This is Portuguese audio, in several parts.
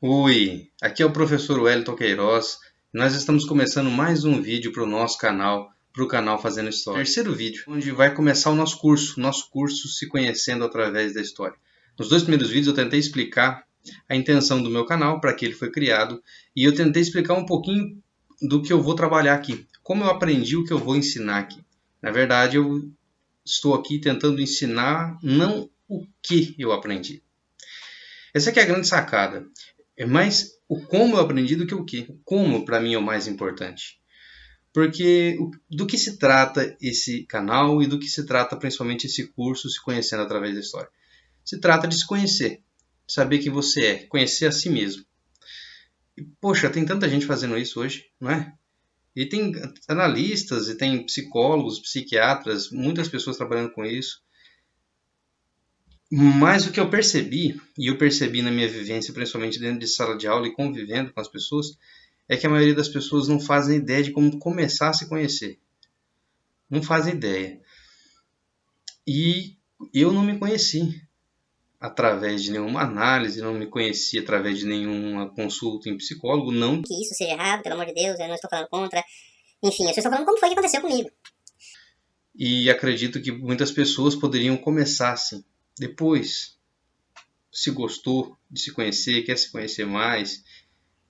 Oi, aqui é o professor Wellington Queiroz. Nós estamos começando mais um vídeo para o nosso canal, para o canal Fazendo História. Terceiro vídeo, onde vai começar o nosso curso Se Conhecendo Através da História. Nos dois primeiros vídeos eu tentei explicar a intenção do meu canal, para que ele foi criado, e eu tentei explicar um pouquinho do que eu vou trabalhar aqui, como eu aprendi o que eu vou ensinar aqui. Na verdade, eu estou aqui tentando ensinar não o que eu aprendi. Essa aqui é a grande sacada. É mais o como eu aprendi do que o que. O como, para mim, é o mais importante. Porque do que se trata esse canal e do que se trata principalmente esse curso Se Conhecendo Através da História? Se trata de se conhecer, saber quem você é, conhecer a si mesmo. E, poxa, tem tanta gente fazendo isso hoje, não é? E tem analistas, e tem psicólogos, psiquiatras, muitas pessoas trabalhando com isso. Mas o que eu percebi, e eu percebi na minha vivência, principalmente dentro de sala de aula e convivendo com as pessoas, é que a maioria das pessoas não fazem ideia de como começar a se conhecer. Não fazem ideia. E eu não me conheci através de nenhuma análise, não me conheci através de nenhuma consulta em psicólogo, não que isso seja errado, pelo amor de Deus, eu não estou falando contra. Enfim, eu só estou falando como foi que aconteceu comigo. E acredito que muitas pessoas poderiam começar assim. Depois, se gostou de se conhecer, quer se conhecer mais,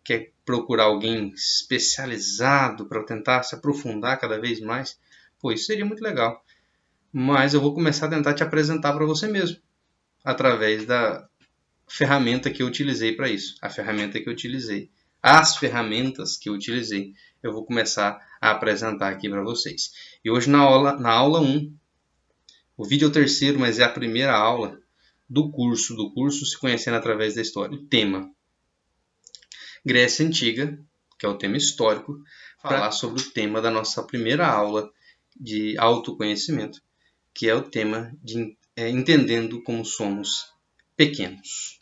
quer procurar alguém especializado para tentar se aprofundar cada vez mais, pô, isso seria muito legal. Mas eu vou começar a tentar te apresentar para você mesmo, através da ferramenta que eu utilizei para isso. A ferramenta que eu utilizei. As ferramentas que eu utilizei, eu vou começar a apresentar aqui para vocês. E hoje na aula 1, o vídeo é o terceiro, mas é a primeira aula do curso Se Conhecendo Através da História. O tema Grécia Antiga, que é o tema histórico, falar sobre o tema da nossa primeira aula de autoconhecimento, que é o tema de entendendo como somos pequenos.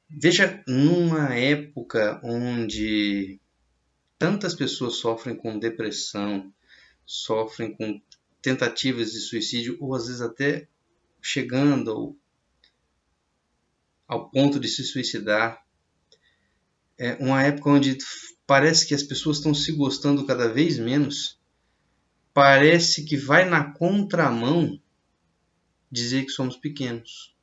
Veja, numa época onde tantas pessoas sofrem com depressão, sofrem com tentativas de suicídio, ou às vezes até chegando ao ponto de se suicidar, é uma época onde parece que as pessoas estão se gostando cada vez menos, parece que vai na contramão dizer que somos pequenos.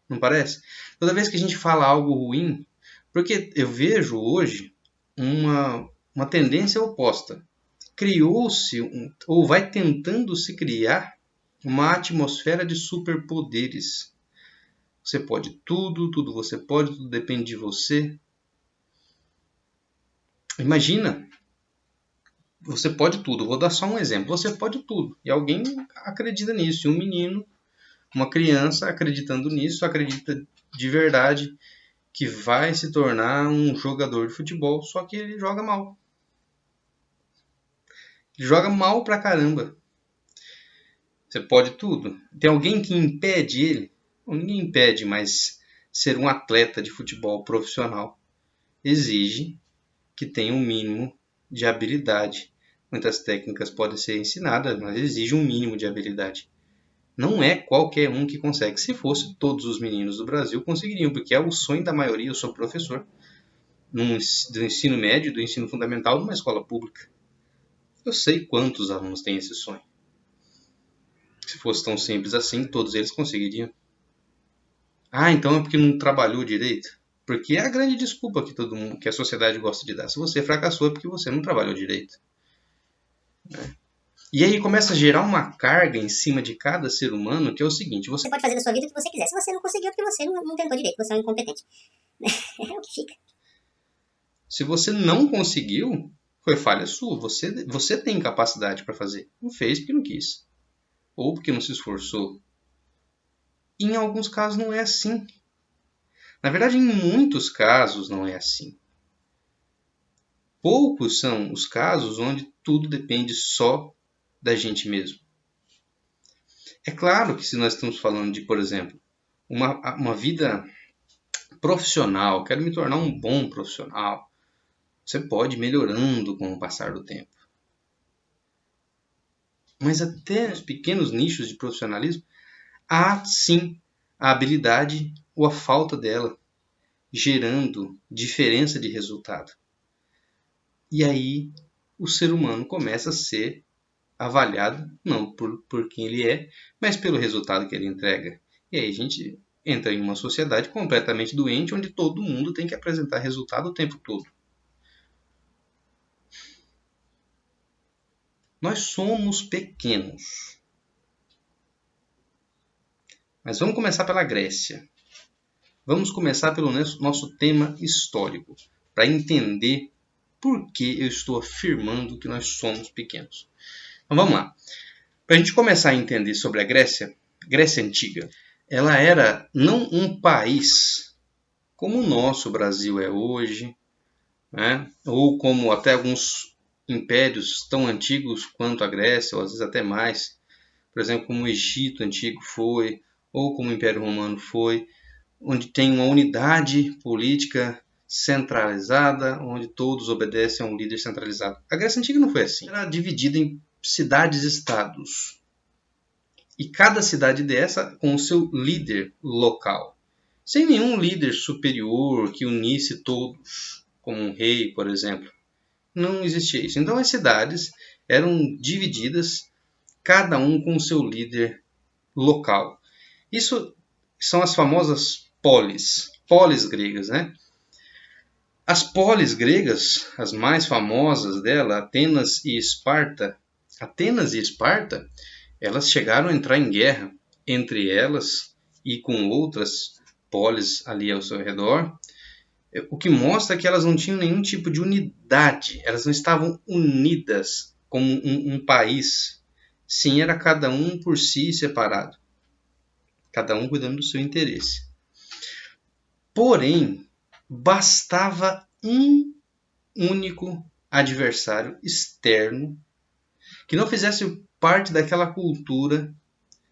Não parece? Toda vez que a gente fala algo ruim, porque eu vejo hoje uma tendência oposta. Criou-se, ou vai tentando se criar, uma atmosfera de superpoderes. Você pode tudo, tudo você pode, tudo depende de você. Imagina, você pode tudo. Vou dar só um exemplo. Você pode tudo. E alguém acredita nisso. E um menino, uma criança acreditando nisso, acredita de verdade que vai se tornar um jogador de futebol, só que ele joga mal. Ele joga mal pra caramba. Você pode tudo. Tem alguém que impede ele? Ninguém impede, mas ser um atleta de futebol profissional exige que tenha um mínimo de habilidade. Muitas técnicas podem ser ensinadas, mas exige um mínimo de habilidade. Não é qualquer um que consegue. Se fosse, todos os meninos do Brasil conseguiriam, porque é o sonho da maioria. Eu sou professor do ensino médio, do ensino fundamental, numa escola pública. Eu sei quantos alunos têm esse sonho. Se fosse tão simples assim, todos eles conseguiriam. Ah, então é porque não trabalhou direito? Porque é a grande desculpa que todo mundo, que a sociedade gosta de dar. Se você fracassou é porque você não trabalhou direito. E aí começa a gerar uma carga em cima de cada ser humano, que é o seguinte: Você pode fazer da sua vida o que você quiser. Se você não conseguiu, é porque você não tentou direito, você é um incompetente. É o que fica. Se você não conseguiu, foi falha sua. Você tem capacidade para fazer. Não fez porque não quis. Ou porque não se esforçou. E em alguns casos não é assim. Na verdade, em muitos casos não é assim. Poucos são os casos onde tudo depende só da gente mesmo. É claro que se nós estamos falando de, por exemplo, uma vida profissional, quero me tornar um bom profissional, você pode ir melhorando com o passar do tempo. Mas até nos pequenos nichos de profissionalismo, há sim a habilidade ou a falta dela. gerando diferença de resultado. E aí o ser humano começa a ser avaliado não por quem ele é, mas pelo resultado que ele entrega. E aí a gente entra em uma sociedade completamente doente, onde todo mundo tem que apresentar resultado o tempo todo. Nós somos pequenos. Mas vamos começar pela Grécia. Vamos começar pelo nosso tema histórico, para entender por que eu estou afirmando que nós somos pequenos. Então vamos lá. Para a gente começar a entender sobre a Grécia Antiga, ela era não um país como o nosso Brasil é hoje, né? Ou como até alguns impérios tão antigos quanto a Grécia, ou às vezes até mais, por exemplo, como o Egito Antigo foi, ou como o Império Romano foi, onde tem uma unidade política centralizada, onde todos obedecem a um líder centralizado. A Grécia Antiga não foi assim. Era dividida em cidades-estados. E cada cidade dessa com o seu líder local. Sem nenhum líder superior que unisse todos, como um rei, por exemplo. Não existia isso. Então as cidades eram divididas, cada um com o seu líder local. Isso são as famosas polis gregas, né? As polis gregas, as mais famosas dela, Atenas e Esparta, elas chegaram a entrar em guerra entre elas e com outras polis ali ao seu redor, o que mostra que elas não tinham nenhum tipo de unidade, elas não estavam unidas como um país. Sim, era cada um por si separado, cada um cuidando do seu interesse. Porém, bastava um único adversário externo que não fizesse parte daquela cultura,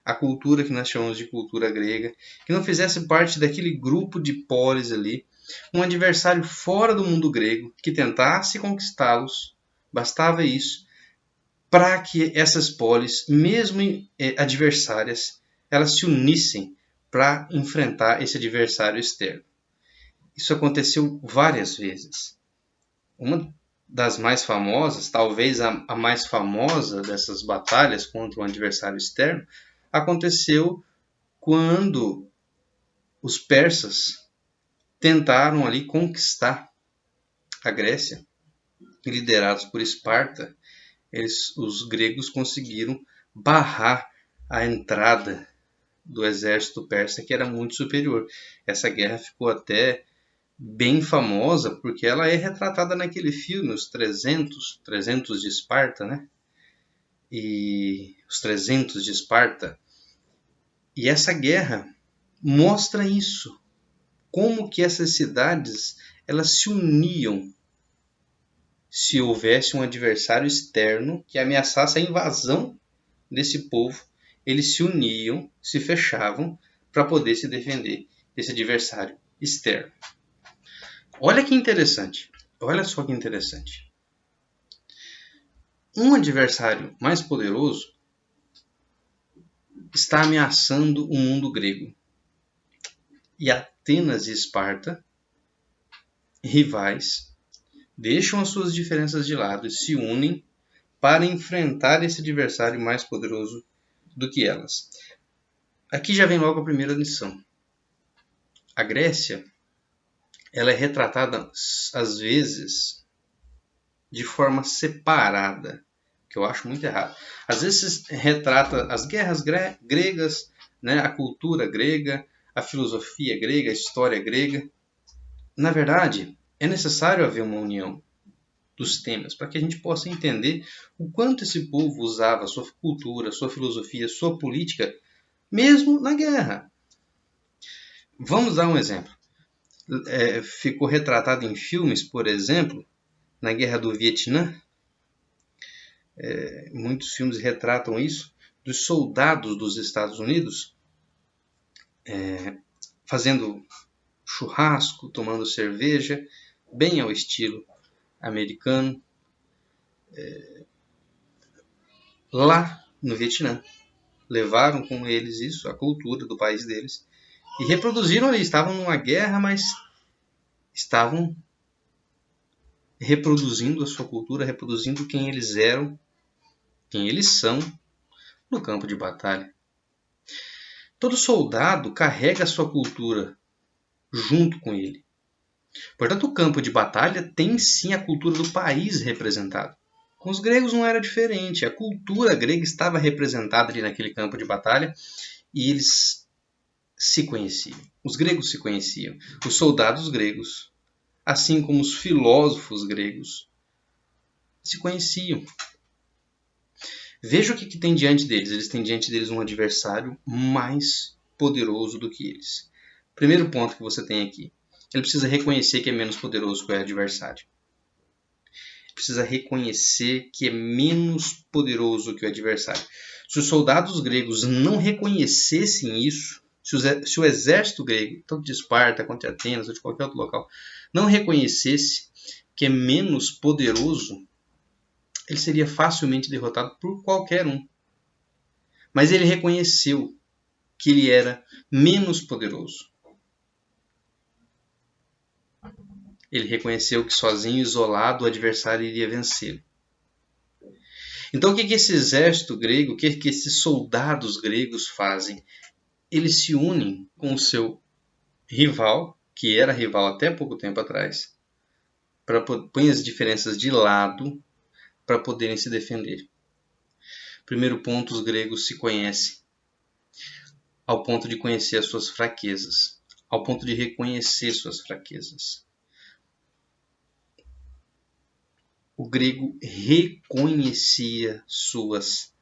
a cultura que nós chamamos de cultura grega, que não fizesse parte daquele grupo de polis ali, um adversário fora do mundo grego que tentasse conquistá-los, bastava isso, para que essas polis, mesmo adversárias, elas se unissem para enfrentar esse adversário externo. Isso aconteceu várias vezes. Uma das mais famosas, talvez a mais famosa dessas batalhas contra um adversário externo, aconteceu quando os persas tentaram ali conquistar a Grécia, liderados por Esparta. Os gregos conseguiram barrar a entrada do exército persa, que era muito superior. Essa guerra ficou até bem famosa, porque ela é retratada naquele filme, os 300 de Esparta, né? E os 300 de Esparta. E essa guerra mostra isso, como que essas cidades elas se uniam se houvesse um adversário externo que ameaçasse a invasão desse povo. Eles se uniam, se fechavam para poder se defender desse adversário externo. Olha que interessante. Olha só que interessante. Um adversário mais poderoso está ameaçando o mundo grego. E Atenas e Esparta, rivais, deixam as suas diferenças de lado e se unem para enfrentar esse adversário mais poderoso do que elas. Aqui já vem logo a primeira lição. A Grécia, ela é retratada às vezes de forma separada, que eu acho muito errado. Às vezes retrata as guerras gregas, né, a cultura grega, a filosofia grega, a história grega. Na verdade, é necessário haver uma união dos temas para que a gente possa entender o quanto esse povo usava sua cultura, sua filosofia, sua política, mesmo na guerra. Vamos dar um exemplo. Ficou retratado em filmes, por exemplo, na Guerra do Vietnã. Muitos filmes retratam isso, dos soldados dos Estados Unidos fazendo churrasco, tomando cerveja, bem ao estilo americano, lá no Vietnã. Levaram com eles isso, a cultura do país deles, e reproduziram ali. Estavam numa guerra, mas estavam reproduzindo a sua cultura, reproduzindo quem eles eram, quem eles são no campo de batalha. Todo soldado carrega a sua cultura junto com ele. Portanto, o campo de batalha tem sim a cultura do país representada. Com os gregos não era diferente. A cultura grega estava representada ali naquele campo de batalha e eles se conheciam. Os gregos se conheciam. Os soldados gregos, assim como os filósofos gregos, se conheciam. Veja o que tem diante deles. Eles têm diante deles um adversário mais poderoso do que eles. Primeiro ponto que você tem aqui. Ele precisa reconhecer que é menos poderoso que o adversário. Ele precisa reconhecer que é menos poderoso que o adversário. Se os soldados gregos não reconhecessem isso, se o exército grego, tanto de Esparta quanto de Atenas ou de qualquer outro local, não reconhecesse que é menos poderoso, ele seria facilmente derrotado por qualquer um. Mas ele reconheceu que ele era menos poderoso. Ele reconheceu que sozinho, isolado, o adversário iria vencê-lo. Então o que esse exército grego, o que esses soldados gregos fazem? Eles se unem com o seu rival, que era rival até pouco tempo atrás, põe as diferenças de lado para poderem se defender. Primeiro ponto, os gregos se conhecem, ao ponto de conhecer as suas fraquezas, ao ponto de reconhecer suas fraquezas. O grego reconhecia suas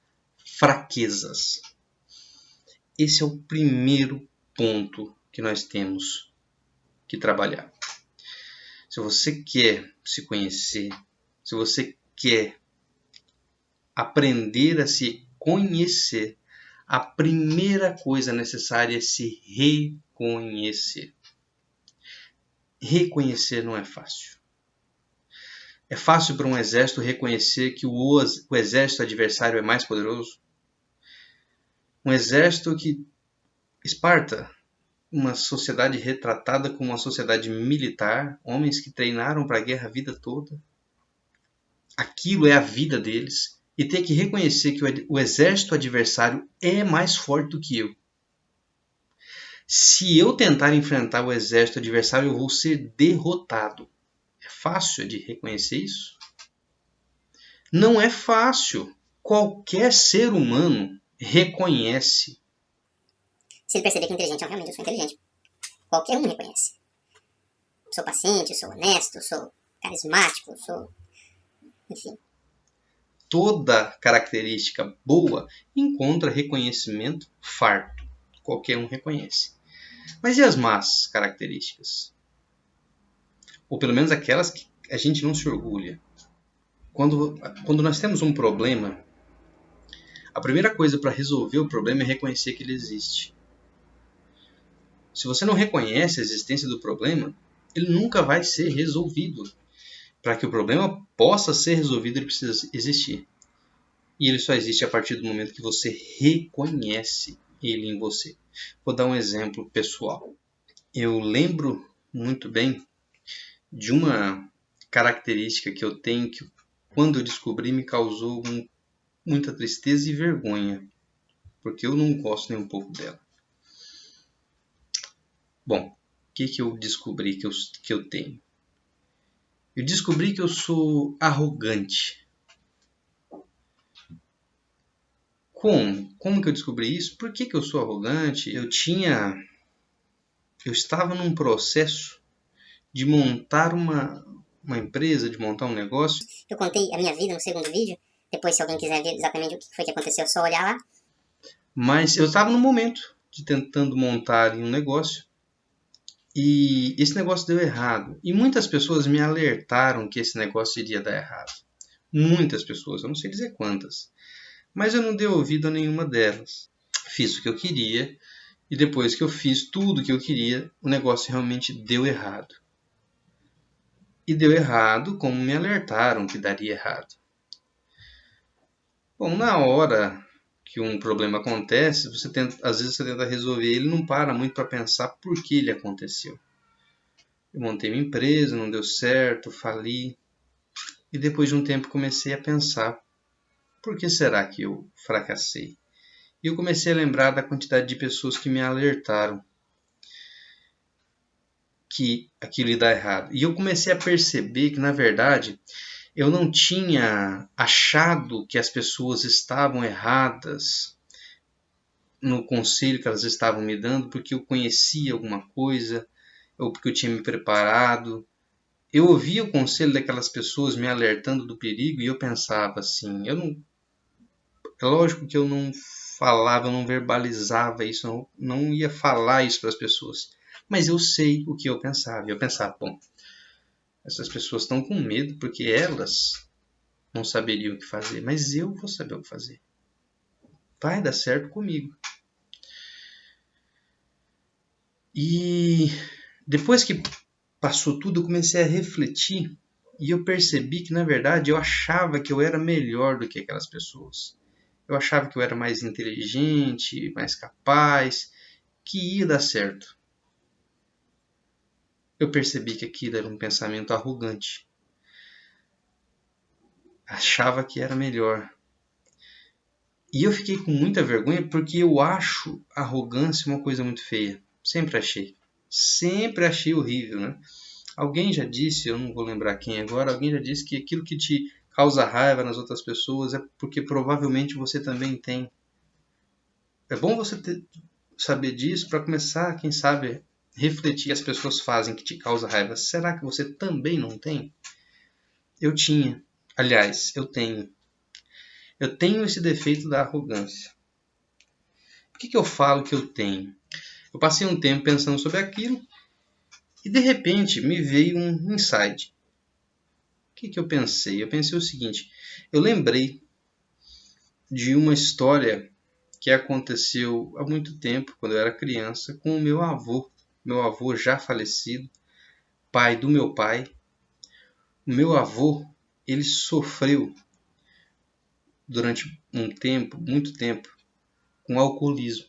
fraquezas. Esse é o primeiro ponto que nós temos que trabalhar. Se você quer se conhecer, se você quer aprender a se conhecer, a primeira coisa necessária é se reconhecer. Reconhecer não é fácil. É fácil para um exército reconhecer que o exército adversário é mais poderoso? Um exército que... Esparta, uma sociedade retratada como uma sociedade militar, homens que treinaram para a guerra a vida toda. Aquilo é a vida deles. E ter que reconhecer que o exército adversário é mais forte do que eu. Se eu tentar enfrentar o exército adversário, eu vou ser derrotado. É fácil de reconhecer isso? Não é fácil. Qualquer ser humano reconhece. Se ele perceber que é inteligente, obviamente eu sou inteligente. Qualquer um me reconhece. Sou paciente, sou honesto, sou carismático, sou... enfim. Toda característica boa encontra reconhecimento farto. Qualquer um reconhece. Mas e as más características? Ou pelo menos aquelas que a gente não se orgulha. Quando nós temos um problema, a primeira coisa para resolver o problema é reconhecer que ele existe. Se você não reconhece a existência do problema, ele nunca vai ser resolvido. Para que o problema possa ser resolvido, ele precisa existir. E ele só existe a partir do momento que você reconhece ele em você. Vou dar um exemplo pessoal. Eu lembro muito bem de uma característica que eu tenho que, quando eu descobri, me causou muita tristeza e vergonha, porque eu não gosto nem um pouco dela. Bom, o que eu descobri que eu tenho? Eu descobri que eu sou arrogante. Como que eu descobri isso? Por que eu sou arrogante? Eu estava num processo de montar uma empresa, de montar um negócio. Eu contei a minha vida no segundo vídeo. Depois, se alguém quiser ver exatamente o que foi que aconteceu, é só olhar lá. Mas eu estava no momento de tentando montar um negócio. E esse negócio deu errado. E muitas pessoas me alertaram que esse negócio iria dar errado. Muitas pessoas, eu não sei dizer quantas. Mas eu não dei ouvido a nenhuma delas. Fiz o que eu queria. E depois que eu fiz tudo o que eu queria, o negócio realmente deu errado. E deu errado como me alertaram que daria errado. Bom, na hora que um problema acontece, às vezes você tenta resolver ele, não para muito para pensar por que ele aconteceu. Eu montei uma empresa, não deu certo, fali. E depois de um tempo comecei a pensar, por que será que eu fracassei? E eu comecei a lembrar da quantidade de pessoas que me alertaram que aquilo ia dar errado. E eu comecei a perceber que, na verdade, eu não tinha achado que as pessoas estavam erradas no conselho que elas estavam me dando porque eu conhecia alguma coisa ou porque eu tinha me preparado. Eu ouvia o conselho daquelas pessoas me alertando do perigo e eu pensava assim, é lógico que eu não falava, eu não verbalizava isso, eu não ia falar isso para as pessoas, mas eu sei o que eu pensava. E eu pensava, bom, essas pessoas estão com medo porque elas não saberiam o que fazer, mas eu vou saber o que fazer. Vai dar certo comigo. E depois que passou tudo, eu comecei a refletir e eu percebi que, na verdade, eu achava que eu era melhor do que aquelas pessoas. Eu achava que eu era mais inteligente, mais capaz, que ia dar certo. Eu percebi que aquilo era um pensamento arrogante. Achava que era melhor. E eu fiquei com muita vergonha porque eu acho arrogância uma coisa muito feia. Sempre achei. Sempre achei horrível, né? Alguém já disse, eu não vou lembrar quem agora, alguém já disse que aquilo que te causa raiva nas outras pessoas é porque provavelmente você também tem. É bom você saber disso para começar, quem sabe, refletir as pessoas fazem que te causa raiva. Será que você também não tem? Eu tinha. Aliás, eu tenho. Eu tenho esse defeito da arrogância. Por que eu falo que eu tenho? Eu passei um tempo pensando sobre aquilo e de repente me veio um insight. O que eu pensei? Eu pensei o seguinte: eu lembrei de uma história que aconteceu há muito tempo, quando eu era criança, com o meu avô já falecido, pai do meu pai. O meu avô, ele sofreu durante um tempo, muito tempo, com alcoolismo.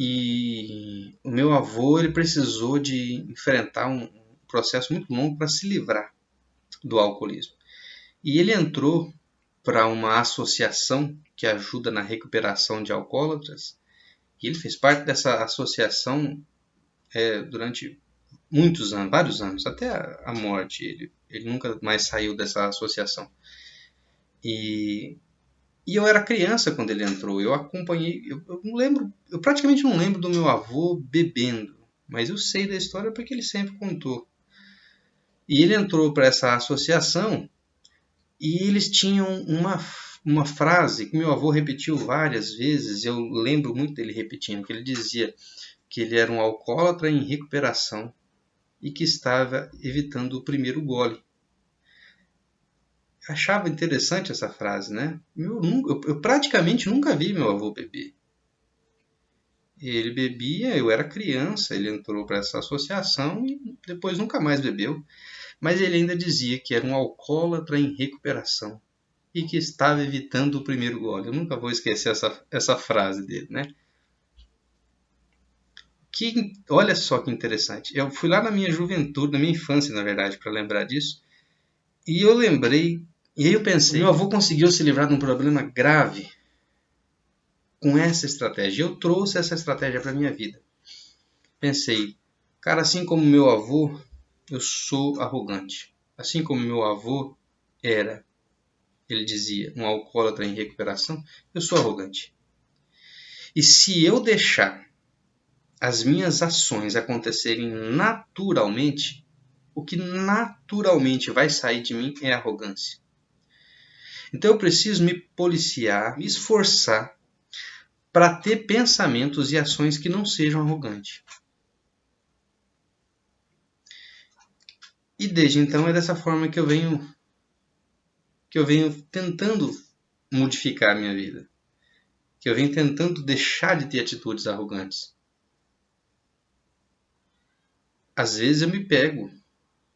E o meu avô, ele precisou de enfrentar um processo muito longo para se livrar do alcoolismo. E ele entrou para uma associação que ajuda na recuperação de alcoólatras. E ele fez parte dessa associação durante muitos anos, vários anos, até a morte. Ele nunca mais saiu dessa associação. E eu era criança quando ele entrou. Eu acompanhei. Eu não lembro. Eu praticamente não lembro do meu avô bebendo. Mas eu sei da história porque ele sempre contou. E ele entrou para essa associação e eles tinham uma frase que meu avô repetiu várias vezes. Eu lembro muito dele repetindo, que ele dizia que ele era um alcoólatra em recuperação e que estava evitando o primeiro gole. Eu achava interessante essa frase, né? Eu praticamente nunca vi meu avô beber. Ele bebia, eu era criança, ele entrou para essa associação e depois nunca mais bebeu. Mas ele ainda dizia que era um alcoólatra em recuperação e que estava evitando o primeiro gole. Eu nunca vou esquecer essa frase dele, né? Olha só que interessante. Eu fui lá na minha juventude, na minha infância, na verdade, para lembrar disso. E eu lembrei, e aí eu pensei, meu avô conseguiu se livrar de um problema grave com essa estratégia. Eu trouxe essa estratégia para minha vida. Pensei, cara, assim como meu avô, eu sou arrogante. Assim como meu avô era, ele dizia, um alcoólatra em recuperação, eu sou arrogante. E se eu deixar as minhas ações acontecerem naturalmente, o que naturalmente vai sair de mim é arrogância. Então eu preciso me policiar, me esforçar para ter pensamentos e ações que não sejam arrogantes. E desde então é dessa forma que eu venho tentando modificar a minha vida. Que eu venho tentando deixar de ter atitudes arrogantes. Às vezes eu me pego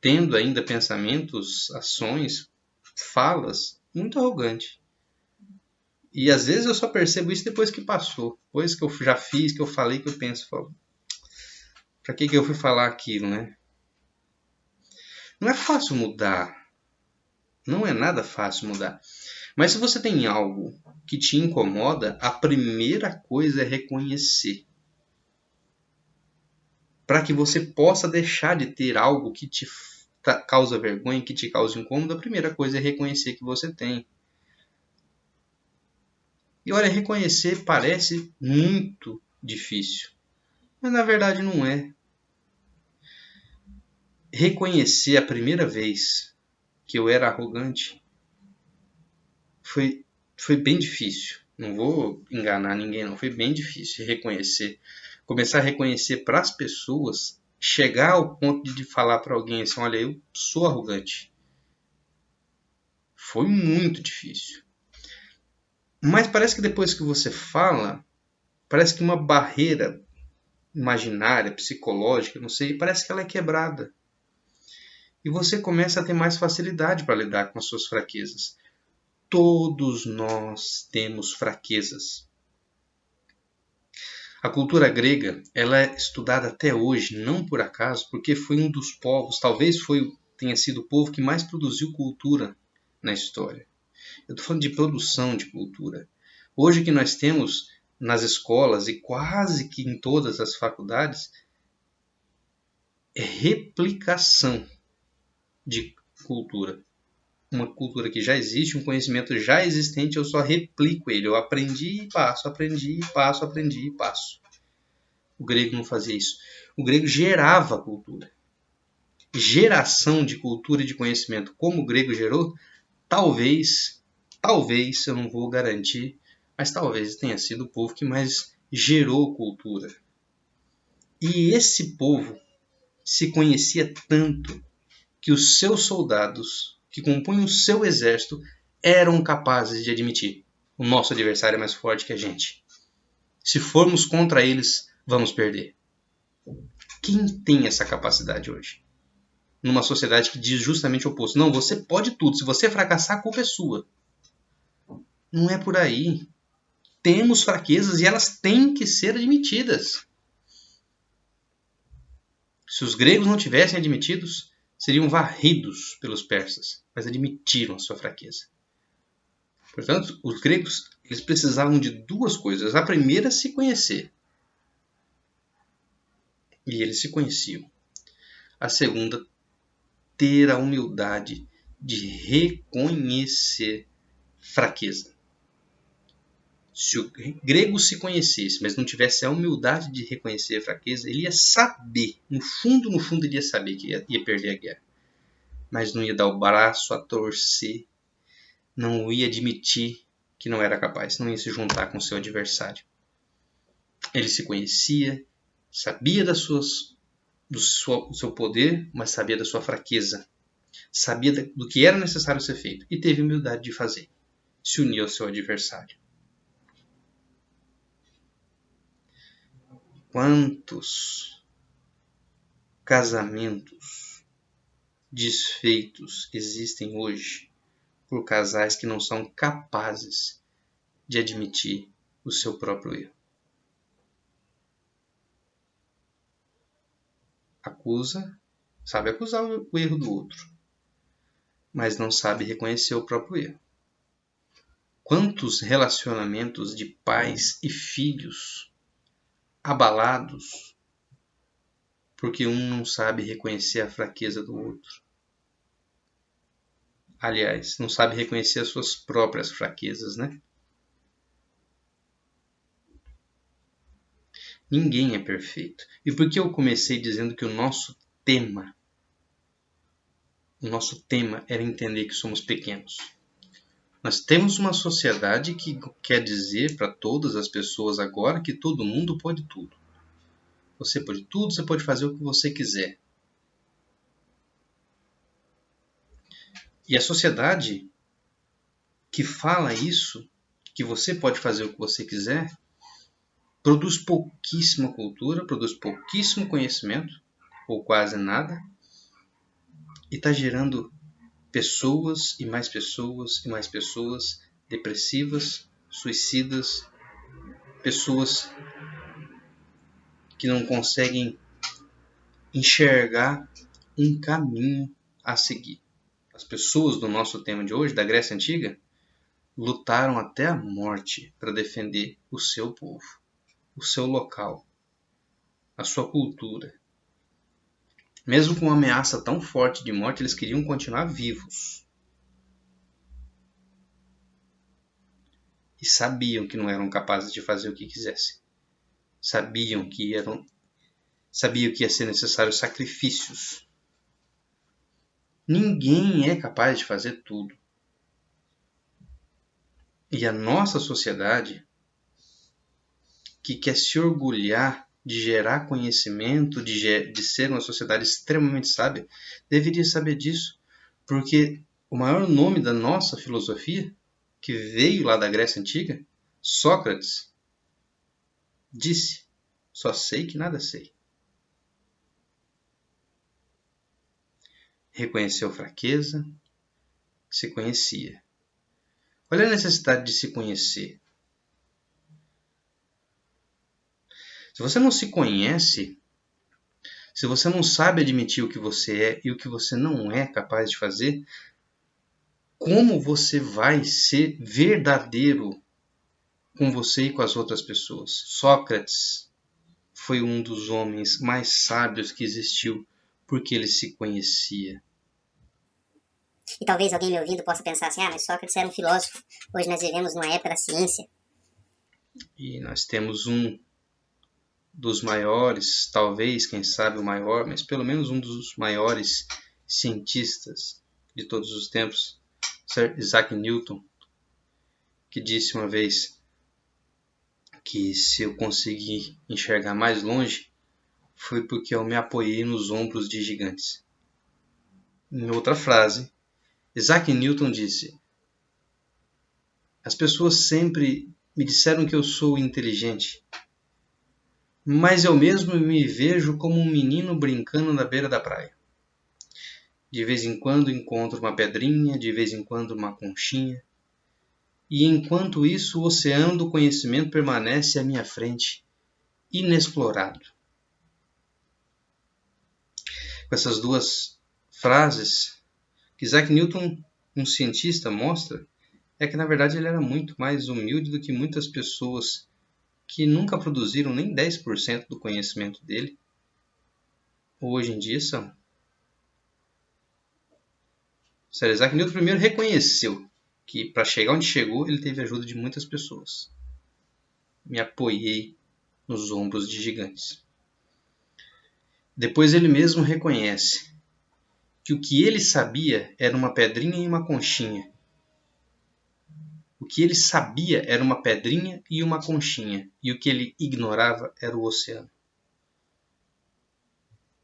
tendo ainda pensamentos, ações, falas muito arrogantes. E às vezes eu só percebo isso depois que passou. Depois que eu já fiz, que eu falei, que eu penso, falo, Para que eu fui falar aquilo, né? Não é fácil mudar. Não é nada fácil mudar. Mas se você tem algo que te incomoda, a primeira coisa é reconhecer. Para que você possa deixar de ter algo que te causa vergonha, que te causa incômodo, a primeira coisa é reconhecer que você tem. E olha, reconhecer parece muito difícil, mas na verdade não é. Reconhecer a primeira vez que eu era arrogante foi bem difícil. Não vou enganar ninguém, não. Foi bem difícil reconhecer. Começar a reconhecer para as pessoas, chegar ao ponto de falar para alguém assim, olha, eu sou arrogante. Foi muito difícil. Mas parece que depois que você fala, parece que uma barreira imaginária, psicológica, não sei, parece que ela é quebrada. E você começa a ter mais facilidade para lidar com as suas fraquezas. Todos nós temos fraquezas. A cultura grega, ela é estudada até hoje, não por acaso, porque foi um dos povos, talvez tenha sido o povo que mais produziu cultura na história. Eu estou falando de produção de cultura. Hoje que nós temos nas escolas e quase que em todas as faculdades é replicação de cultura. Uma cultura que já existe, um conhecimento já existente, eu só replico ele. Eu aprendi e passo, aprendi e passo, aprendi e passo. O grego não fazia isso. O grego gerava cultura. Geração de cultura e de conhecimento, como o grego gerou, talvez, eu não vou garantir, mas talvez tenha sido o povo que mais gerou cultura. E esse povo se conhecia tanto que os seus soldados, que compunham o seu exército, eram capazes de admitir: o nosso adversário é mais forte que a gente. Se formos contra eles, vamos perder. Quem tem essa capacidade hoje? Numa sociedade que diz justamente o oposto. Não, você pode tudo. Se você fracassar, a culpa é sua. Não é por aí. Temos fraquezas e elas têm que ser admitidas. Se os gregos não tivessem admitidos, seriam varridos pelos persas, mas admitiram a sua fraqueza. Portanto, os gregos eles precisavam de duas coisas. A primeira, se conhecer. E eles se conheciam. A segunda, ter a humildade de reconhecer fraqueza. Se o grego se conhecesse, mas não tivesse a humildade de reconhecer a fraqueza, ele ia saber, no fundo, ele ia saber que ia perder a guerra. Mas não ia dar o braço a torcer, não ia admitir que não era capaz, não ia se juntar com seu adversário. Ele se conhecia, sabia do seu poder, mas sabia da sua fraqueza. Sabia do que era necessário ser feito e teve humildade de fazer. Se unir ao seu adversário. Quantos casamentos desfeitos existem hoje por casais que não são capazes de admitir o seu próprio erro? Sabe acusar o erro do outro, mas não sabe reconhecer o próprio erro. Quantos relacionamentos de pais e filhos abalados porque um não sabe reconhecer a fraqueza do outro. Aliás, não sabe reconhecer as suas próprias fraquezas, né? Ninguém é perfeito. E por que eu comecei dizendo que o nosso tema era entender que somos pequenos? Nós temos uma sociedade que quer dizer para todas as pessoas agora que todo mundo pode tudo. Você pode tudo, você pode fazer o que você quiser. E a sociedade que fala isso, que você pode fazer o que você quiser, produz pouquíssima cultura, produz pouquíssimo conhecimento, ou quase nada, e está gerando pessoas e mais pessoas e mais pessoas depressivas, suicidas, pessoas que não conseguem enxergar um caminho a seguir. As pessoas do nosso tema de hoje, da Grécia Antiga, lutaram até a morte para defender o seu povo, o seu local, a sua cultura. Mesmo com uma ameaça tão forte de morte, eles queriam continuar vivos. E sabiam que não eram capazes de fazer o que quisessem. Sabiam que ia ser necessário sacrifícios. Ninguém é capaz de fazer tudo. E a nossa sociedade, que quer se orgulhar de gerar conhecimento, de ser uma sociedade extremamente sábia, deveria saber disso. Porque o maior nome da nossa filosofia, que veio lá da Grécia Antiga, Sócrates, disse: só sei que nada sei. Reconheceu fraqueza, se conhecia. Olha a necessidade de se conhecer. Se você não se conhece, se você não sabe admitir o que você é e o que você não é capaz de fazer, como você vai ser verdadeiro com você e com as outras pessoas? Sócrates foi um dos homens mais sábios que existiu porque ele se conhecia. E talvez alguém me ouvindo possa pensar assim, mas Sócrates era um filósofo. Hoje nós vivemos numa época da ciência. E nós temos um dos maiores, talvez, quem sabe o maior, mas pelo menos um dos maiores cientistas de todos os tempos, Sir Isaac Newton, que disse uma vez que se eu conseguir enxergar mais longe, foi porque eu me apoiei nos ombros de gigantes. Em outra frase, Isaac Newton disse: as pessoas sempre me disseram que eu sou inteligente, mas eu mesmo me vejo como um menino brincando na beira da praia. De vez em quando encontro uma pedrinha, de vez em quando uma conchinha, e enquanto isso o oceano do conhecimento permanece à minha frente, inexplorado. Com essas duas frases, que Isaac Newton, um cientista, mostra é que na verdade ele era muito mais humilde do que muitas pessoas que nunca produziram nem 10% do conhecimento dele, hoje em dia são. Sir Isaac Newton primeiro reconheceu que para chegar onde chegou ele teve a ajuda de muitas pessoas. Me apoiei nos ombros de gigantes. Depois ele mesmo reconhece que o que ele sabia era uma pedrinha e uma conchinha. O que ele sabia era uma pedrinha e uma conchinha, e o que ele ignorava era o oceano.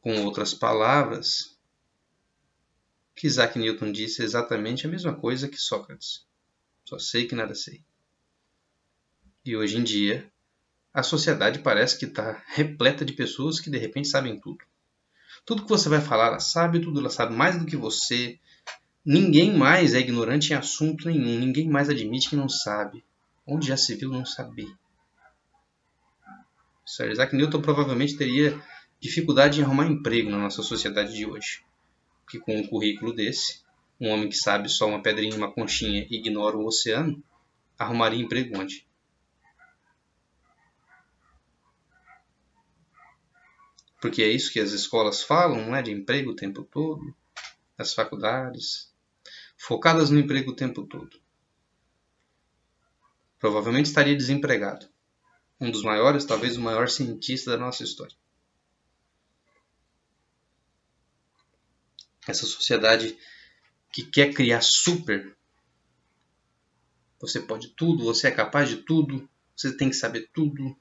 Com outras palavras, que Isaac Newton disse exatamente a mesma coisa que Sócrates. Só sei que nada sei. E hoje em dia, a sociedade parece que está repleta de pessoas que de repente sabem tudo. Tudo que você vai falar, ela sabe, tudo ela sabe mais do que você. Ninguém mais é ignorante em assunto nenhum. Ninguém mais admite que não sabe. Onde já se viu não saber? Sir Isaac Newton provavelmente teria dificuldade em arrumar emprego na nossa sociedade de hoje. Porque com um currículo desse, um homem que sabe só uma pedrinha e uma conchinha e ignora o oceano, arrumaria emprego onde? Porque é isso que as escolas falam, não é? De emprego o tempo todo. As faculdades, focadas no emprego o tempo todo. Provavelmente estaria desempregado. Um dos maiores, talvez o maior cientista da nossa história. Essa sociedade que quer criar super. Você pode tudo, você é capaz de tudo, você tem que saber tudo.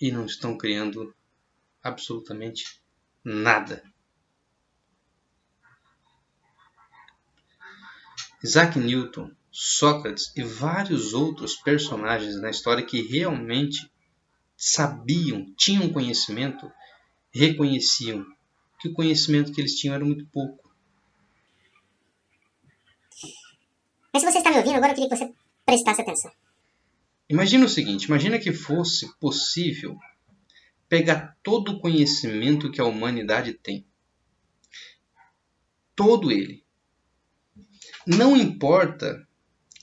E não estão criando absolutamente nada. Isaac Newton, Sócrates e vários outros personagens na história que realmente sabiam, tinham conhecimento, reconheciam que o conhecimento que eles tinham era muito pouco. Mas se você está me ouvindo, agora eu queria que você prestasse atenção. Imagina o seguinte, imagina que fosse possível pegar todo o conhecimento que a humanidade tem. Todo ele. Não importa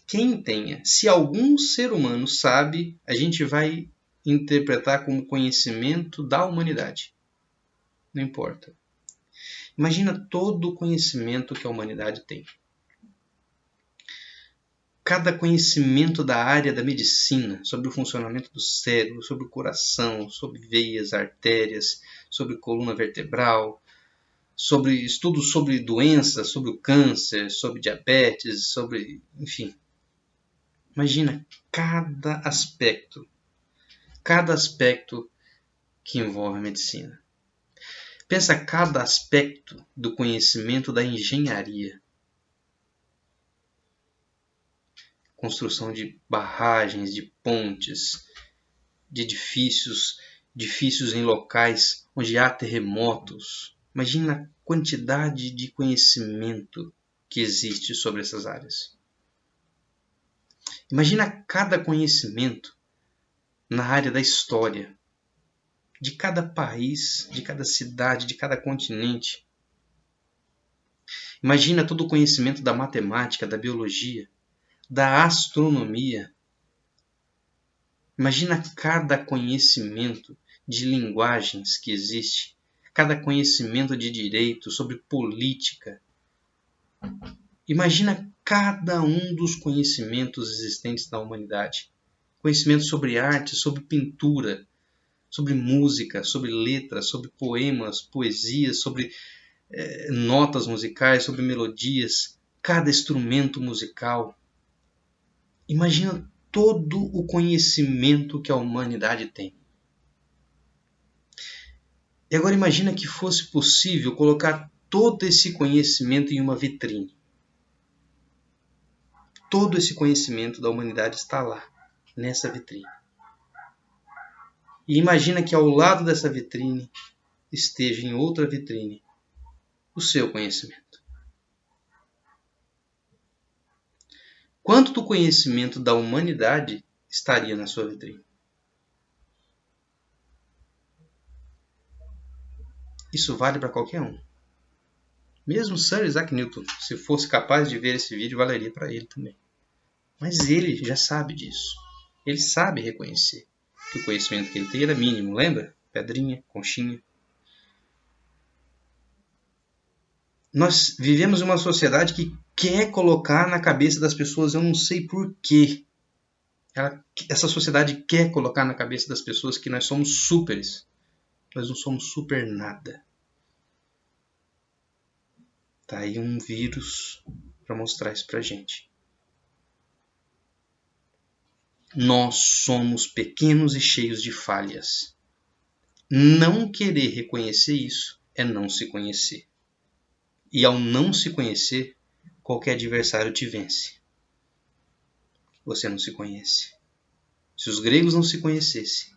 quem tenha. Se algum ser humano sabe, a gente vai interpretar como conhecimento da humanidade. Não importa. Imagina todo o conhecimento que a humanidade tem. Cada conhecimento da área da medicina, sobre o funcionamento do cérebro, sobre o coração, sobre veias, artérias, sobre coluna vertebral, sobre estudos sobre doenças, sobre o câncer, sobre diabetes, sobre, enfim. Imagina cada aspecto que envolve a medicina. Pensa cada aspecto do conhecimento da engenharia. Construção de barragens, de pontes, de edifícios em locais onde há terremotos. Imagina a quantidade de conhecimento que existe sobre essas áreas. Imagina cada conhecimento na área da história, de cada país, de cada cidade, de cada continente. Imagina todo o conhecimento da matemática, da biologia, da astronomia. Imagina cada conhecimento de linguagens que existe, cada conhecimento de direito, sobre política. Imagina cada um dos conhecimentos existentes na humanidade. Conhecimento sobre arte, sobre pintura, sobre música, sobre letras, sobre poemas, poesias, sobre notas musicais, sobre melodias, cada instrumento musical. Imagina todo o conhecimento que a humanidade tem. E agora imagina que fosse possível colocar todo esse conhecimento em uma vitrine. Todo esse conhecimento da humanidade está lá, nessa vitrine. E imagina que ao lado dessa vitrine esteja em outra vitrine o seu conhecimento. Quanto do conhecimento da humanidade estaria na sua vitrine? Isso vale para qualquer um. Mesmo Sir Isaac Newton, se fosse capaz de ver esse vídeo, valeria para ele também. Mas ele já sabe disso. Ele sabe reconhecer que o conhecimento que ele tem era mínimo, lembra? Pedrinha, conchinha. Nós vivemos em uma sociedade que quer colocar na cabeça das pessoas, eu não sei porquê. Essa sociedade quer colocar na cabeça das pessoas que nós somos súperes. Nós não somos super nada. Tá aí um vírus para mostrar isso pra gente. Nós somos pequenos e cheios de falhas. Não querer reconhecer isso é não se conhecer. E ao não se conhecer, qualquer adversário te vence. Você não se conhece. Se os gregos não se conhecessem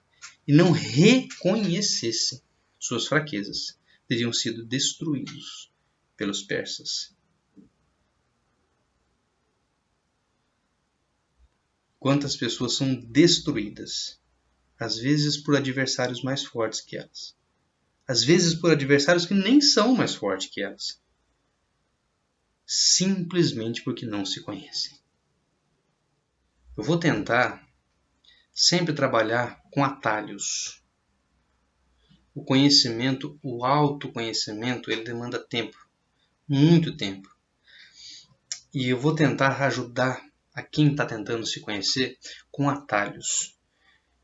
e não reconhecessem suas fraquezas, teriam sido destruídos pelos persas. Quantas pessoas são destruídas, às vezes por adversários mais fortes que elas, às vezes por adversários que nem são mais fortes que elas, simplesmente porque não se conhecem. Eu vou tentar sempre trabalhar com atalhos. O conhecimento, o autoconhecimento, ele demanda tempo, muito tempo. E eu vou tentar ajudar a quem está tentando se conhecer com atalhos.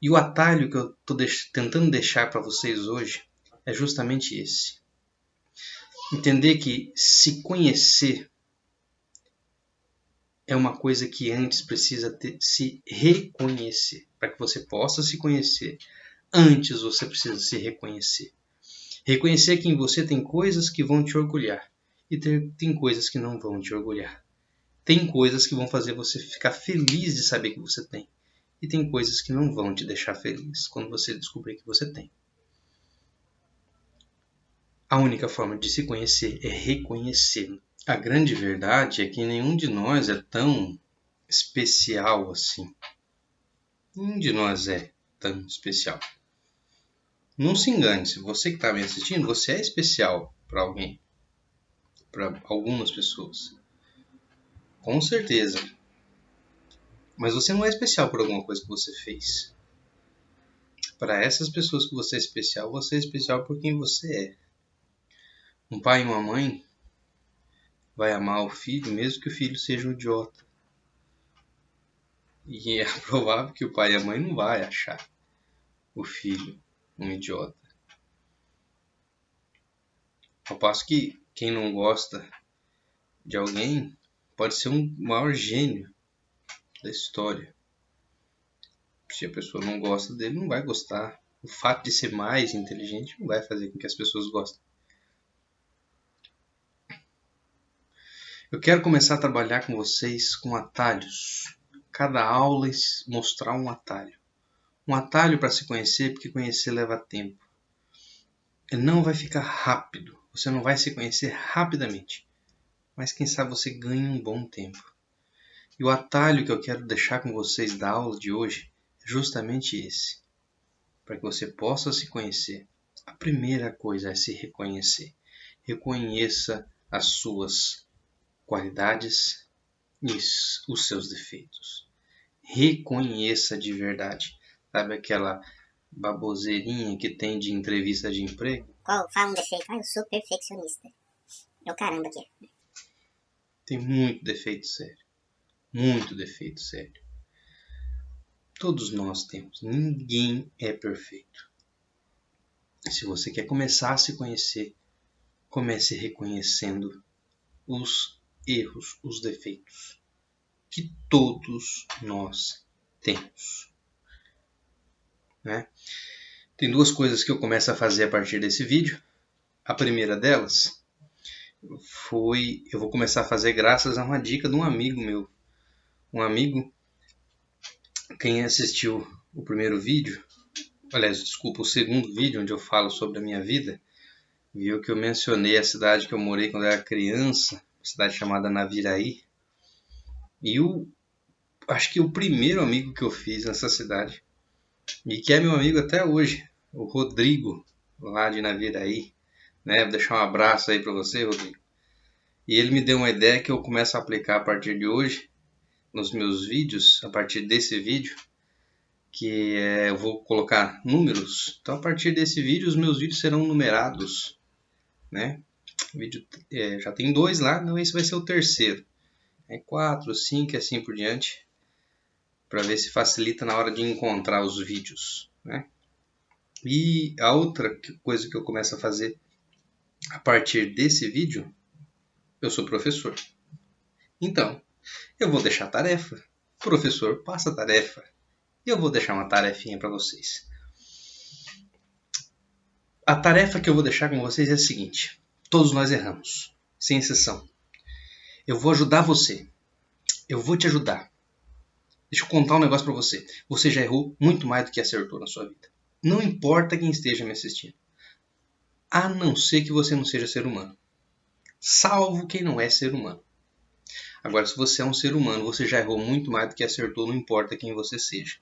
E o atalho que eu estou tentando deixar para vocês hoje é justamente esse. Entender que se conhecer é uma coisa que antes precisa se reconhecer. Para que você possa se conhecer, antes você precisa se reconhecer. Reconhecer que em você tem coisas que vão te orgulhar e tem coisas que não vão te orgulhar. Tem coisas que vão fazer você ficar feliz de saber que você tem. E tem coisas que não vão te deixar feliz quando você descobrir que você tem. A única forma de se conhecer é reconhecendo. A grande verdade é que nenhum de nós é tão especial assim. Nenhum de nós é tão especial. Não se engane, se você que está me assistindo, você é especial para alguém, para algumas pessoas. Com certeza. Mas você não é especial por alguma coisa que você fez. Para essas pessoas que você é especial por quem você é. Um pai e uma mãe vai amar o filho, mesmo que o filho seja um idiota. E é provável que o pai e a mãe não vai achar o filho um idiota. Ao passo que quem não gosta de alguém pode ser um maior gênio da história. Se a pessoa não gosta dele, não vai gostar. O fato de ser mais inteligente não vai fazer com que as pessoas gostem. Eu quero começar a trabalhar com vocês com atalhos. Cada aula mostrar um atalho. Um atalho para se conhecer, porque conhecer leva tempo. Ele não vai ficar rápido. Você não vai se conhecer rapidamente. Mas quem sabe você ganha um bom tempo. E o atalho que eu quero deixar com vocês da aula de hoje é justamente esse. Para que você possa se conhecer, a primeira coisa é se reconhecer. Reconheça as suas qualidades e os seus defeitos. Reconheça de verdade. Sabe aquela baboseirinha que tem de entrevista de emprego? Fala um defeito. Eu sou perfeccionista. É o caramba aqui. Tem muito defeito sério. Muito defeito sério. Todos nós temos. Ninguém é perfeito. Se você quer começar a se conhecer, comece reconhecendo os erros, os defeitos que todos nós temos. Né? Tem duas coisas que eu começo a fazer a partir desse vídeo. A primeira delas eu vou começar a fazer graças a uma dica de um amigo meu. Um amigo, quem assistiu o primeiro vídeo, o segundo vídeo onde eu falo sobre a minha vida, viu que eu mencionei a cidade que eu morei quando eu era criança, uma cidade chamada Naviraí. E acho que o primeiro amigo que eu fiz nessa cidade, e que é meu amigo até hoje, o Rodrigo, lá de Naviraí, né? Vou deixar um abraço aí para você, Rodrigo. E ele me deu uma ideia que eu começo a aplicar a partir de hoje, nos meus vídeos, a partir desse vídeo, que eu vou colocar números. Então, a partir desse vídeo, os meus vídeos serão numerados, né? O vídeo já tem 2 lá, então esse vai ser o terceiro. 4, 5 e assim por diante, para ver se facilita na hora de encontrar os vídeos, né? E a outra coisa que eu começo a fazer a partir desse vídeo, eu sou professor. Então, eu vou deixar tarefa. O professor passa a tarefa. E eu vou deixar uma tarefinha para vocês. A tarefa que eu vou deixar com vocês é a seguinte. Todos nós erramos, sem exceção. Eu vou ajudar você. Eu vou te ajudar. Deixa eu contar um negócio para você. Você já errou muito mais do que acertou na sua vida. Não importa quem esteja me assistindo. A não ser que você não seja ser humano. Salvo quem não é ser humano. Agora, se você é um ser humano, você já errou muito mais do que acertou, não importa quem você seja.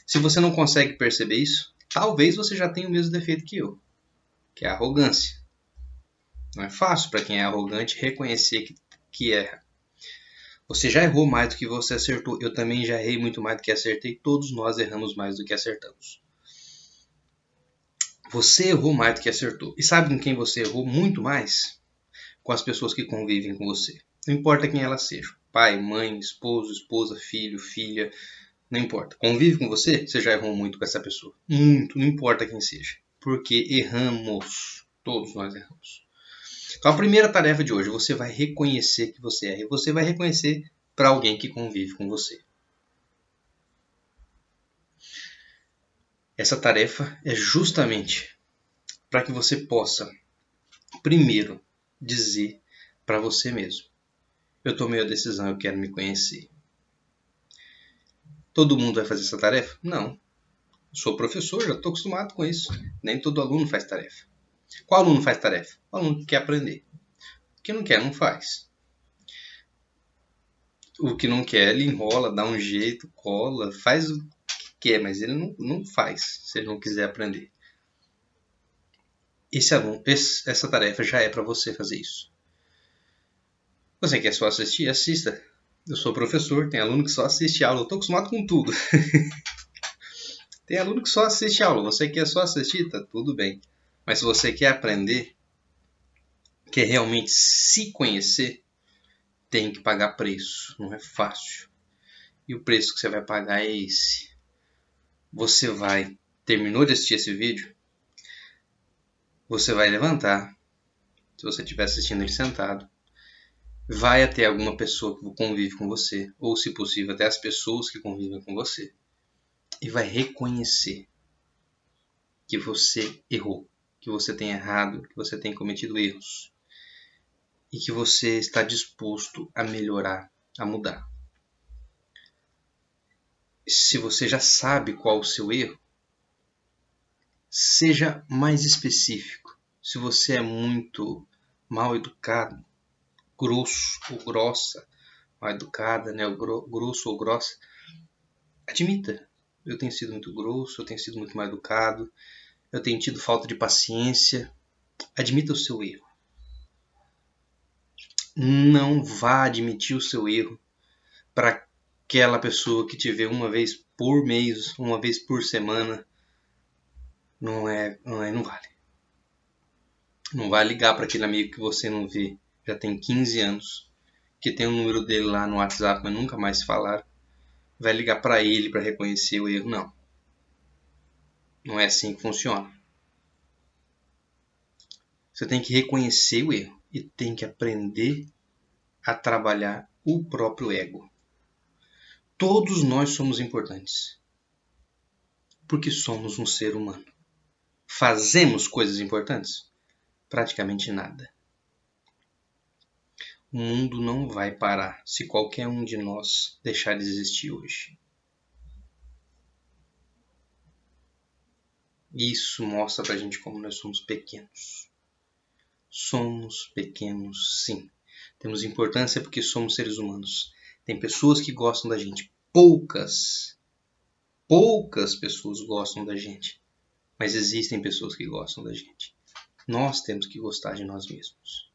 Se você não consegue perceber isso, talvez você já tenha o mesmo defeito que eu, que é a arrogância. Não é fácil para quem é arrogante reconhecer que erra. Você já errou mais do que você acertou. Eu também já errei muito mais do que acertei. Todos nós erramos mais do que acertamos. Você errou mais do que acertou. E sabe com quem você errou muito mais? Com as pessoas que convivem com você. Não importa quem elas sejam. Pai, mãe, esposo, esposa, filho, filha. Não importa. Convive com você, você já errou muito com essa pessoa. Muito, não importa quem seja. Porque erramos. Todos nós erramos. Então a primeira tarefa de hoje, você vai reconhecer que você erra. E você vai reconhecer para alguém que convive com você. Essa tarefa é justamente para que você possa, primeiro, dizer para você mesmo. Eu tomei a decisão, eu quero me conhecer. Todo mundo vai fazer essa tarefa? Não. Eu sou professor, já estou acostumado com isso. Nem todo aluno faz tarefa. Qual aluno faz tarefa? O aluno que quer aprender. O que não quer, não faz. O que não quer, ele enrola, dá um jeito, cola, faz o que quer, mas ele não faz, se ele não quiser aprender. essa tarefa já é para você fazer isso. Você quer só assistir? Assista. Eu sou professor, tem aluno que só assiste aula. Eu tô acostumado com tudo. Tem aluno que só assiste aula. Você quer só assistir? Tá tudo bem. Mas se você quer aprender, quer realmente se conhecer, tem que pagar preço. Não é fácil. E o preço que você vai pagar é esse. Você terminou de assistir esse vídeo, você vai levantar, se você estiver assistindo ele sentado, vai até alguma pessoa que convive com você, ou se possível até as pessoas que convivem com você, e vai reconhecer que você errou, que você tem errado, que você tem cometido erros, e que você está disposto a melhorar, a mudar. Se você já sabe qual o seu erro, seja mais específico. Se você é muito mal educado, grosso ou grossa, mal educada, né? Grosso ou grossa, admita. Eu tenho sido muito grosso, eu tenho sido muito mal educado, eu tenho tido falta de paciência. Admita o seu erro. Não vá admitir o seu erro para aquela pessoa que te vê uma vez por mês, uma vez por semana. Não vale. Não vai ligar para aquele amigo que você não vê já tem 15 anos, que tem o número dele lá no WhatsApp, mas nunca mais se falaram. Vai ligar para ele para reconhecer o erro. Não. Não é assim que funciona. Você tem que reconhecer o erro e tem que aprender a trabalhar o próprio ego. Todos nós somos importantes, porque somos um ser humano. Fazemos coisas importantes? Praticamente nada. O mundo não vai parar se qualquer um de nós deixar de existir hoje. Isso mostra pra gente como nós somos pequenos. Somos pequenos, sim. Temos importância porque somos seres humanos. Tem pessoas que gostam da gente. Poucas pessoas gostam da gente. Mas existem pessoas que gostam da gente. Nós temos que gostar de nós mesmos.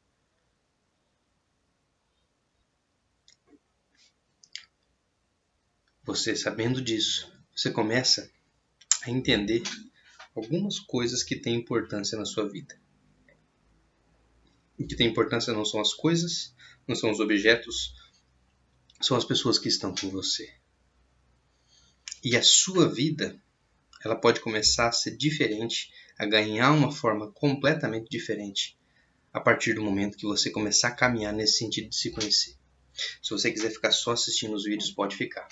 Você sabendo disso, você começa a entender algumas coisas que têm importância na sua vida. O que tem importância não são as coisas, não são os objetos, são as pessoas que estão com você. E a sua vida, ela pode começar a ser diferente, a ganhar uma forma completamente diferente a partir do momento que você começar a caminhar nesse sentido de se conhecer. Se você quiser ficar só assistindo os vídeos, pode ficar.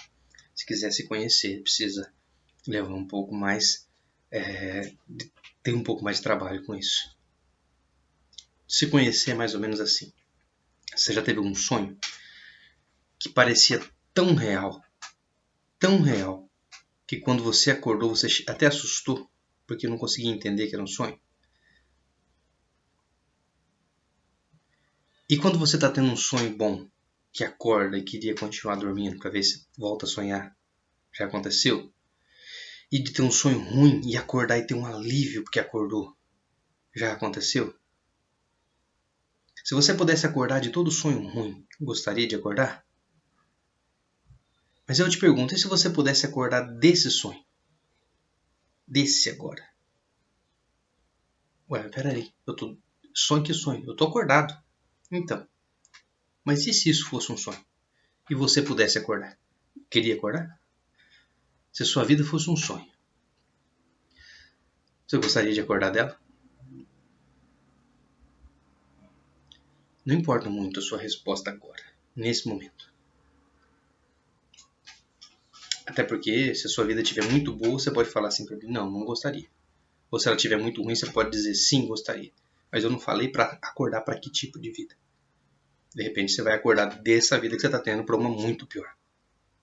Se quiser se conhecer, precisa levar um pouco mais, ter um pouco mais de trabalho com isso. Se conhecer é mais ou menos assim. Você já teve algum sonho que parecia tão real, que quando você acordou você até assustou, porque não conseguia entender que era um sonho? E quando você está tendo um sonho bom, que acorda e queria continuar dormindo para ver se volta a sonhar, já aconteceu? E de ter um sonho ruim e acordar e ter um alívio porque acordou, já aconteceu? Se você pudesse acordar de todo sonho ruim, gostaria de acordar? Mas eu te pergunto, e se você pudesse acordar desse sonho? Desse agora? Ué, peraí, sonho que sonho? Eu tô acordado. Então, mas e se isso fosse um sonho? E você pudesse acordar? Queria acordar? Se a sua vida fosse um sonho, você gostaria de acordar dela? Não importa muito a sua resposta agora, nesse momento. Até porque, se a sua vida estiver muito boa, você pode falar assim para mim, não gostaria. Ou se ela estiver muito ruim, você pode dizer, sim, gostaria. Mas eu não falei para acordar para que tipo de vida. De repente, você vai acordar dessa vida que você está tendo para uma muito pior.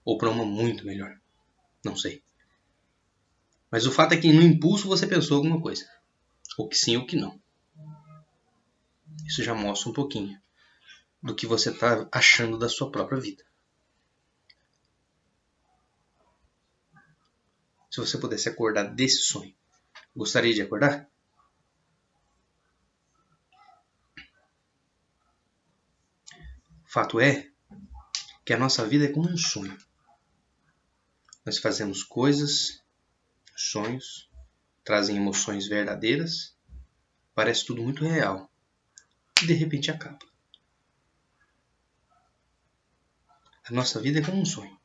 Ou para uma muito melhor. Não sei. Mas o fato é que no impulso você pensou alguma coisa. Ou que sim ou que não. Isso já mostra um pouquinho do que você está achando da sua própria vida. Se você pudesse acordar desse sonho, gostaria de acordar? fato é que a nossa vida é como um sonho. Nós fazemos coisas, sonhos, trazem emoções verdadeiras, parece tudo muito real e de repente acaba. A nossa vida é como um sonho.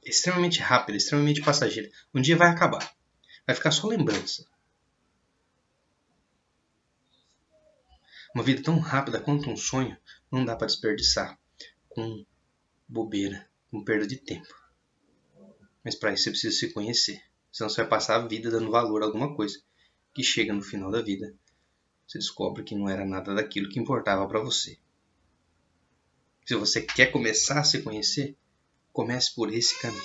É extremamente rápida, extremamente passageira. Um dia vai acabar. Vai ficar só lembrança. Uma vida tão rápida quanto um sonho não dá para desperdiçar com bobeira, com perda de tempo. Mas para isso você precisa se conhecer. Senão você vai passar a vida dando valor a alguma coisa que chega no final da vida. Você descobre que não era nada daquilo que importava para você. Se você quer começar a se conhecer, comece por esse caminho.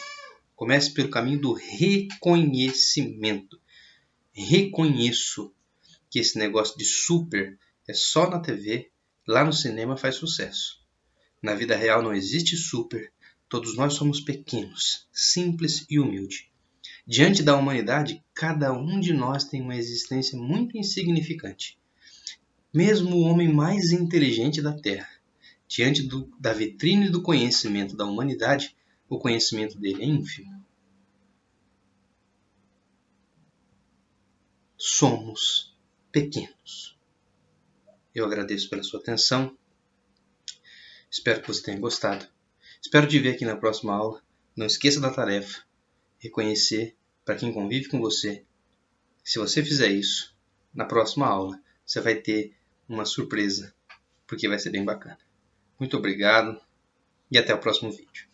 Comece pelo caminho do reconhecimento. Reconheço que esse negócio de super é só na TV, lá no cinema faz sucesso. Na vida real não existe super, todos nós somos pequenos, simples e humildes. Diante da humanidade, cada um de nós tem uma existência muito insignificante. Mesmo o homem mais inteligente da Terra, diante da vitrine do conhecimento da humanidade, o conhecimento dele é ínfimo. Somos pequenos. Eu agradeço pela sua atenção. Espero que você tenha gostado. Espero te ver aqui na próxima aula. Não esqueça da tarefa. Reconhecer para quem convive com você. Se você fizer isso, na próxima aula você vai ter uma surpresa, porque vai ser bem bacana. Muito obrigado e até o próximo vídeo.